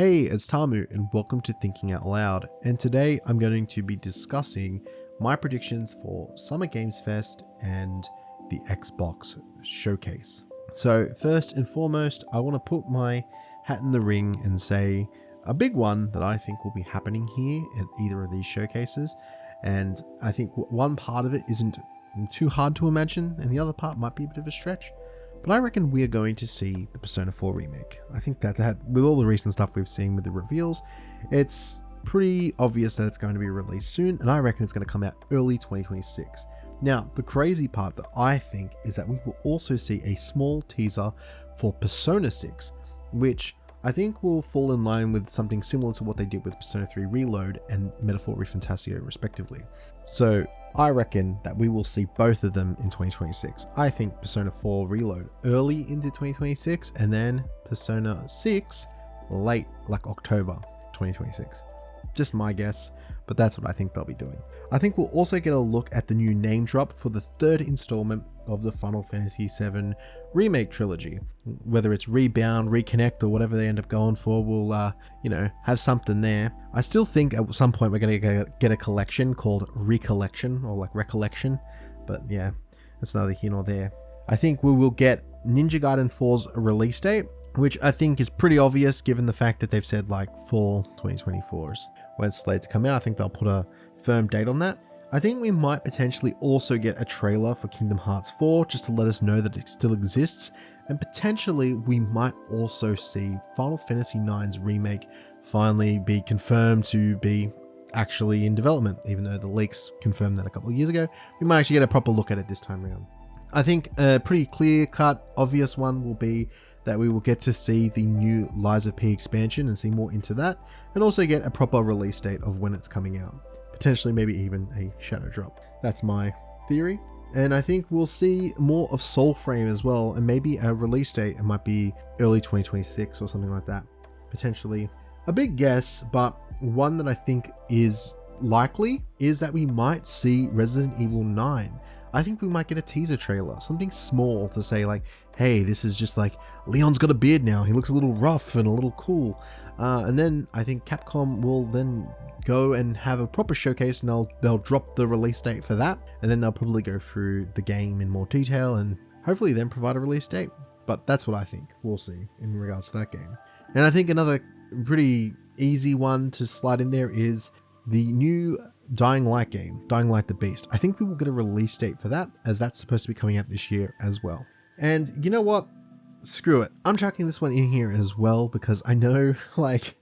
Hey, it's Tarrmu and welcome to Thinking Out Loud, and today I'm going to be discussing my predictions for Summer Games Fest and the Xbox Showcase. So first and foremost, I want to put my hat in the ring and say a big one that I think will be happening here at either of these showcases, and I think one part of it isn't too hard to imagine and the other part might be a bit of a stretch. But I reckon we are going to see the Persona 4 remake. I think that with all the recent stuff we've seen with the reveals, it's pretty obvious that it's going to be released soon, and I reckon it's going to come out early 2026. Now, the crazy part that I think is that we will also see a small teaser for Persona 6, which I think will fall in line with something similar to what they did with Persona 3 Reload and Metaphor ReFantasio respectively. So I reckon that we will see both of them in 2026. I think Persona 4 Reload early into 2026 and then Persona 6 late, like October 2026. Just my guess, but that's what I think they'll be doing. I think we'll also get a look at the new name drop for the third installment of the Final Fantasy VII Remake trilogy. Whether it's Rebound, Reconnect, or whatever they end up going for, we'll, have something there. I still think at some point we're going to get a collection called Recollection, or like Recollection, but yeah, that's neither here nor there. I think we will get Ninja Gaiden 4's release date, which I think is pretty obvious given the fact that they've said like fall 2024 is when it's slated to come out. I think they'll put a firm date on that. I think we might potentially also get a trailer for Kingdom Hearts 4 just to let us know that it still exists, and potentially we might also see Final Fantasy IX's remake finally be confirmed to be actually in development, even though the leaks confirmed that a couple of years ago. We might actually get a proper look at it this time around. I think a pretty clear-cut, obvious one will be that we will get to see the new Liza P expansion and see more into that, and also get a proper release date of when it's coming out. Potentially maybe even a shadow drop. That's my theory. And I think we'll see more of Soulframe as well, and maybe a release date. It might be early 2026 or something like that. Potentially a big guess, but one that I think is likely is that we might see Resident Evil 9. I think we might get a teaser trailer, something small to say like, hey, this is just like, Leon's got a beard now, he looks a little rough and a little cool. And then I think Capcom will then go and have a proper showcase, and they'll drop the release date for that, and then they'll probably go through the game in more detail and hopefully then provide a release date. But that's what I think we'll see in regards to that game. And I think another pretty easy one to slide in there is the new Dying Light game, Dying Light the Beast. I think we will get a release date for that, as that's supposed to be coming out this year as well. And you know what? Screw it. I'm chucking this one in here as well because I know like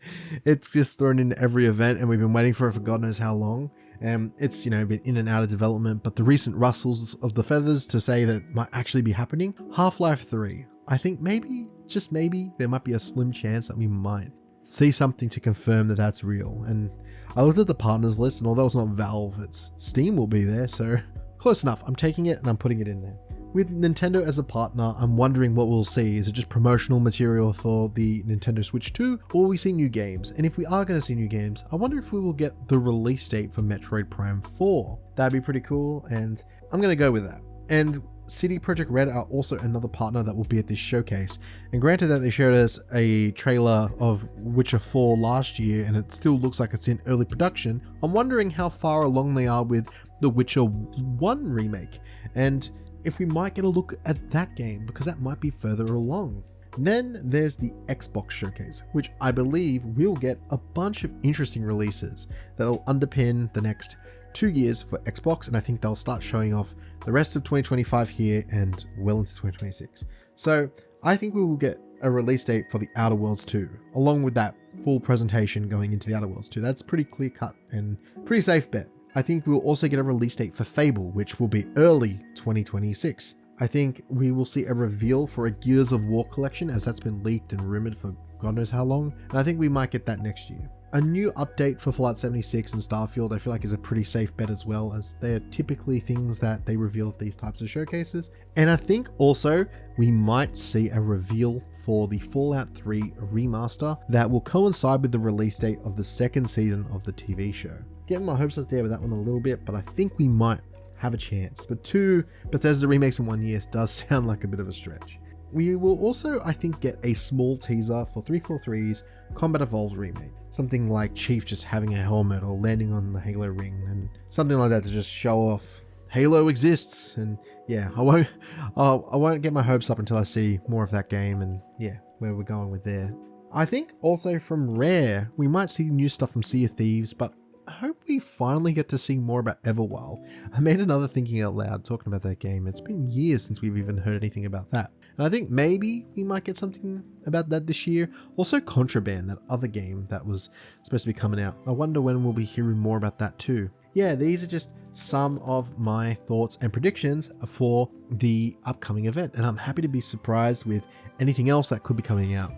it's just thrown in every event and we've been waiting for it for God knows how long. It's, been in and out of development, but the recent rustles of the feathers to say that it might actually be happening. Half-Life 3. I think maybe, just maybe, there might be a slim chance that we might see something to confirm that that's real. And I looked at the partners list, and although it's not Valve, it's Steam will be there, so close enough. I'm taking it and I'm putting it in there. With Nintendo as a partner, I'm wondering what we'll see. Is it just promotional material for the Nintendo Switch 2, or will we see new games? And if we are going to see new games, I wonder if we will get the release date for Metroid Prime 4. That'd be pretty cool, and I'm going to go with that. And CD Projekt Red are also another partner that will be at this showcase. And granted that they showed us a trailer of Witcher 4 last year, and it still looks like it's in early production, I'm wondering how far along they are with the Witcher 1 remake, and if we might get a look at that game, because that might be further along. Then there's the Xbox Showcase, which I believe will get a bunch of interesting releases that will underpin the next 2 years for Xbox, and I think they'll start showing off the rest of 2025 here and well into 2026. So I think we will get a release date for the Outer Worlds 2, along with that full presentation going into the Outer Worlds 2. That's pretty clear cut and pretty safe bet. I think we'll also get a release date for Fable, which will be early 2026. I think we will see a reveal for a Gears of War collection, as that's been leaked and rumored for God knows how long, and I think we might get that next year. A new update for Fallout 76 and Starfield I feel like is a pretty safe bet as well, as they're typically things that they reveal at these types of showcases. And I think also we might see a reveal for the Fallout 3 remaster that will coincide with the release date of the second season of the TV show. Getting my hopes up there with that one a little bit, but I think we might have a chance. But 2 Bethesda remakes in 1 year does sound like a bit of a stretch. we will also, I think, get a small teaser for 343's Combat Evolved remake. Something like Chief just having a helmet or landing on the Halo ring and something like that to just show off Halo exists. And yeah, I won't get my hopes up until I see more of that game and yeah, where we're going with there. I think also from Rare, we might see new stuff from Sea of Thieves, but I hope we finally get to see more about Everwild. I made another thinking out loud talking about that game. It's been years since we've even heard anything about that. And I think maybe we might get something about that this year. Also Contraband, that other game that was supposed to be coming out. I wonder when we'll be hearing more about that too. Yeah, these are just some of my thoughts and predictions for the upcoming event. And I'm happy to be surprised with anything else that could be coming out.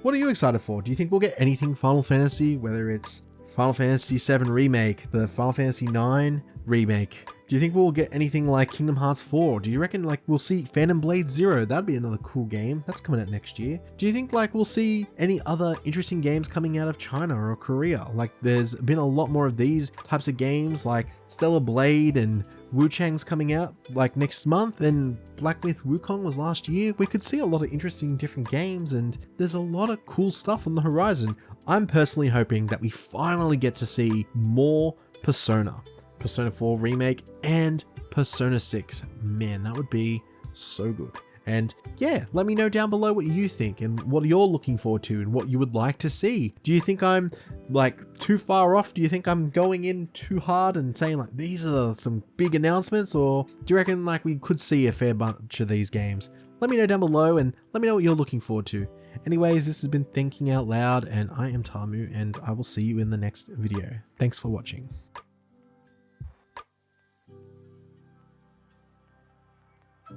What are you excited for? Do you think we'll get anything Final Fantasy, whether it's Final Fantasy VII Remake, the Final Fantasy IX Remake? Do you think we'll get anything like Kingdom Hearts 4? Do you reckon like we'll see Phantom Blade Zero? That'd be another cool game. That's coming out next year. Do you think like we'll see any other interesting games coming out of China or Korea? Like there's been a lot more of these types of games like Stellar Blade and Wu Chang's coming out like next month, and Black Myth Wukong was last year. We could see a lot of interesting different games, and there's a lot of cool stuff on the horizon. I'm personally hoping that we finally get to see more Persona 4 Remake and Persona 6. Man, that would be so good. And yeah, let me know down below what you think and what you're looking forward to and what you would like to see. Do you think I'm like too far off? Do you think I'm going in too hard and saying like these are some big announcements, or do you reckon like we could see a fair bunch of these games? Let me know down below and let me know what you're looking forward to. Anyways, this has been Thinking Out Loud, and I am Tarrmu, and I will see you in the next video. Thanks for watching.